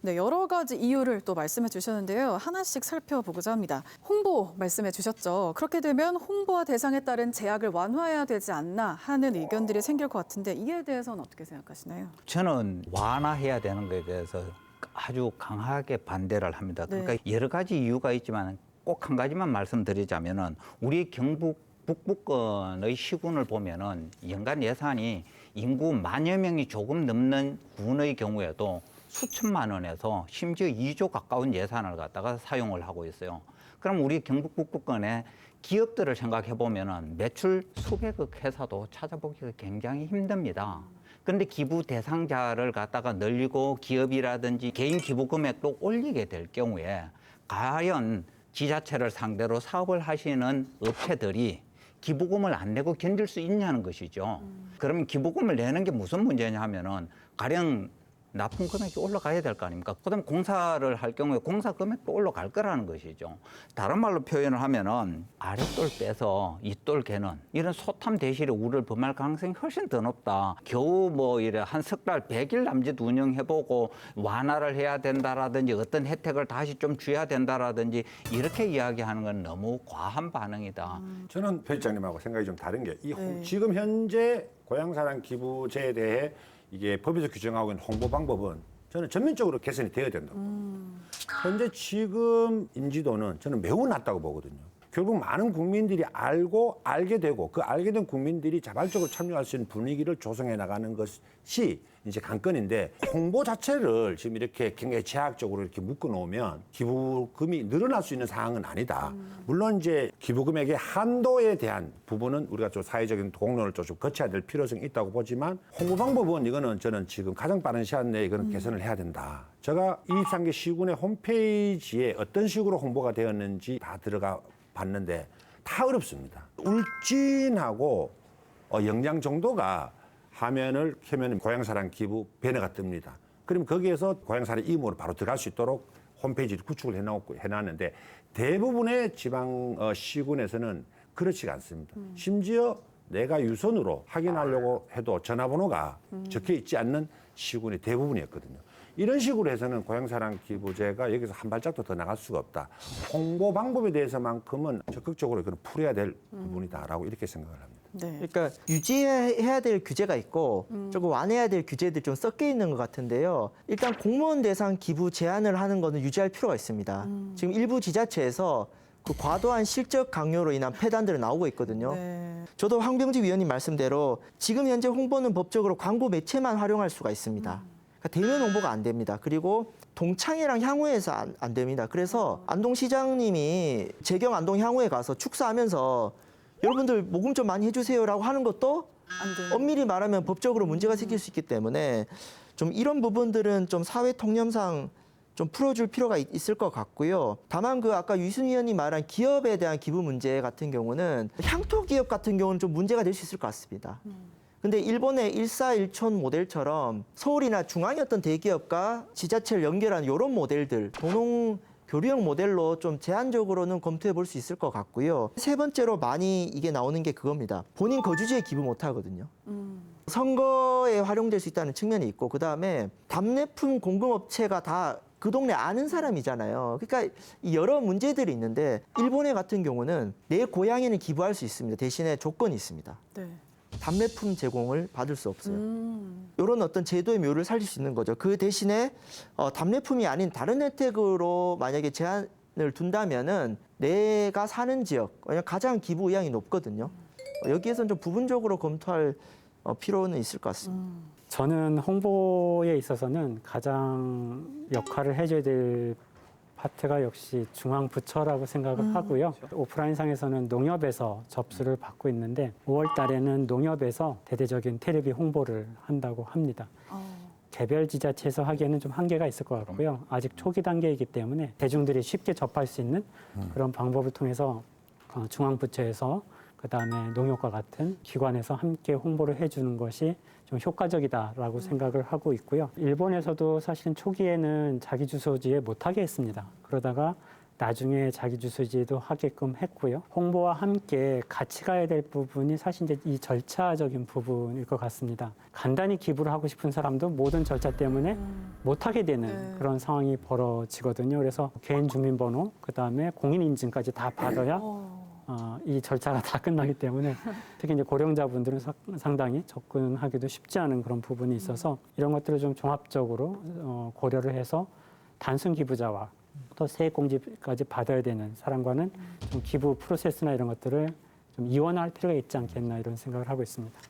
네, 여러 가지 이유를 또 말씀해 주셨는데요. 하나씩 살펴보고자 합니다. 홍보 말씀해 주셨죠. 그렇게 되면 홍보와 대상에 따른 제약을 완화해야 되지 않나 하는 의견들이 생길 것 같은데 이에 대해서는 어떻게 생각하시나요? 저는 완화해야 되는 것에 대해서 아주 강하게 반대를 합니다. 그러니까 여러 가지 이유가 있지만 꼭 한 가지만 말씀드리자면은 우리 경북 북부권의 시군을 보면은 연간 예산이 인구 만여 명이 조금 넘는 군의 경우에도 수천만 원에서 심지어 2조 가까운 예산을 갖다가 사용을 하고 있어요. 그럼 우리 경북 북부권의 기업들을 생각해 보면은 매출 수백억 회사도 찾아보기가 굉장히 힘듭니다. 그런데 기부 대상자를 갖다가 늘리고 기업이라든지 개인 기부 금액도 올리게 될 경우에 과연 지자체를 상대로 사업을 하시는 업체들이 기부금을 안 내고 견딜 수 있냐는 것이죠. 그러면 기부금을 내는 게 무슨 문제냐 하면은 가령 납품 금액이 올라가야 될 거 아닙니까? 그다음 공사를 할 경우에 공사 금액도 올라갈 거라는 것이죠. 다른 말로 표현을 하면은 아랫돌 빼서 윗돌 개는 이런 소탐 대실에 우를 범할 가능성이 훨씬 더 높다. 겨우 뭐 이래 한 석 달 100일 남짓 운영해보고 완화를 해야 된다라든지 어떤 혜택을 다시 좀 줘야 된다라든지 이렇게 이야기하는 건 너무 과한 반응이다. 저는 편집장님하고 생각이 좀 다른 게 지금 현재 고향사랑 기부제에 대해 이게 법에서 규정하고 있는 홍보 방법은 저는 전면적으로 개선이 되어야 된다고. 현재 지금 인지도는 저는 매우 낮다고 보거든요. 결국 많은 국민들이 알게 되고 그 알게 된 국민들이 자발적으로 참여할 수 있는 분위기를 조성해 나가는 것이 이제 관건인데 홍보 자체를 지금 이렇게 굉장히 제약적으로 이렇게 묶어 놓으면 기부금이 늘어날 수 있는 상황은 아니다. 물론 이제 기부금액의 한도에 대한 부분은 우리가 좀 사회적인 공론을 좀 거쳐야 될 필요성이 있다고 보지만 홍보 방법은 이거는 저는 지금 가장 빠른 시간 내에 이거는 개선을 해야 된다. 제가 23개 시군의 홈페이지에 어떤 식으로 홍보가 되었는지 다 들어가 봤는데 다 어렵습니다. 울진하고 영양 정도가 화면을 켜면 고향사랑 기부 배너가 뜹니다. 그럼 거기에서 고향사랑 이름으로 바로 들어갈 수 있도록 홈페이지를 구축을 해놨는데 대부분의 지방 시군에서는 그렇지가 않습니다. 심지어 내가 유선으로 확인하려고 해도 전화번호가 적혀 있지 않는 시군이 대부분이었거든요. 이런 식으로 해서는 고향사랑 기부제가 여기서 한 발짝도 더 나갈 수가 없다. 홍보 방법에 대해서만큼은 적극적으로 이걸 풀어야 될 부분이다라고 이렇게 생각을 합니다. 네. 그러니까 유지해야 될 규제가 있고 조금 완화해야 될 규제들이 좀 섞여 있는 것 같은데요. 일단 공무원 대상 기부 제한을 하는 거는 유지할 필요가 있습니다. 지금 일부 지자체에서 그 과도한 실적 강요로 인한 폐단들이 나오고 있거든요. 네. 저도 황병지 위원님 말씀대로 지금 현재 홍보는 법적으로 광고 매체만 활용할 수가 있습니다. 그러니까 대면 홍보가 안 됩니다. 그리고 동창회랑 향후에서 안 됩니다. 그래서 안동시장님이 재경 안동 향후에 가서 축사하면서 여러분들 모금 좀 많이 해주세요라고 하는 것도 안 돼요. 엄밀히 말하면 법적으로 문제가 생길 수 있기 때문에 좀 이런 부분들은 좀 사회 통념상 좀 풀어줄 필요가 있을 것 같고요. 다만 그 아까 유순 위원님 말한 기업에 대한 기부 문제 같은 경우는 향토 기업 같은 경우는 좀 문제가 될 수 있을 것 같습니다. 근데 일본의 일사일촌 모델처럼 서울이나 중앙의 어떤 대기업과 지자체를 연결하는 이런 모델들, 도농 교류형 모델로 좀 제한적으로는 검토해 볼 수 있을 것 같고요. 세 번째로 많이 이게 나오는 게 그겁니다. 본인 거주지에 기부 못 하거든요. 선거에 활용될 수 있다는 측면이 있고 그다음에 답례품 공급업체가 다 그 동네 아는 사람이잖아요. 그러니까 여러 문제들이 있는데 일본의 같은 경우는 내 고향에는 기부할 수 있습니다. 대신에 조건이 있습니다. 네. 답례품 제공을 받을 수 없어요. 이런 어떤 제도의 묘를 살릴 수 있는 거죠. 그 대신에 답례품이 아닌 다른 혜택으로 만약에 제한을 둔다면은 내가 사는 지역, 왜냐면 가장 기부 의향이 높거든요. 여기에서는 좀 부분적으로 검토할 필요는 있을 것 같습니다. 저는 홍보에 있어서는 가장 역할을 해줘야 될 파트가 역시 중앙부처라고 생각을 하고요. 오프라인상에서는 농협에서 접수를 받고 있는데 5월 달에는 농협에서 대대적인 테레비 홍보를 한다고 합니다. 개별 지자체에서 하기에는 좀 한계가 있을 것 같고요. 아직 초기 단계이기 때문에 대중들이 쉽게 접할 수 있는 그런 방법을 통해서 중앙부처에서 그다음에 농협과 같은 기관에서 함께 홍보를 해주는 것이 좀 효과적이다라고 생각을 하고 있고요. 일본에서도 사실은 초기에는 자기 주소지에 못하게 했습니다. 그러다가 나중에 자기 주소지도 하게끔 했고요. 홍보와 함께 같이 가야 될 부분이 사실 이제 이 절차적인 부분일 것 같습니다. 간단히 기부를 하고 싶은 사람도 모든 절차 때문에 못하게 되는 네. 그런 상황이 벌어지거든요. 그래서 개인 주민번호, 그다음에 공인인증까지 다 받아야 이 절차가 다 끝나기 때문에 특히 이제 고령자분들은 상당히 접근하기도 쉽지 않은 그런 부분이 있어서 이런 것들을 좀 종합적으로 고려를 해서 단순 기부자와 또 세액공제까지 받아야 되는 사람과는 좀 기부 프로세스나 이런 것들을 좀 이원할 필요가 있지 않겠나 이런 생각을 하고 있습니다.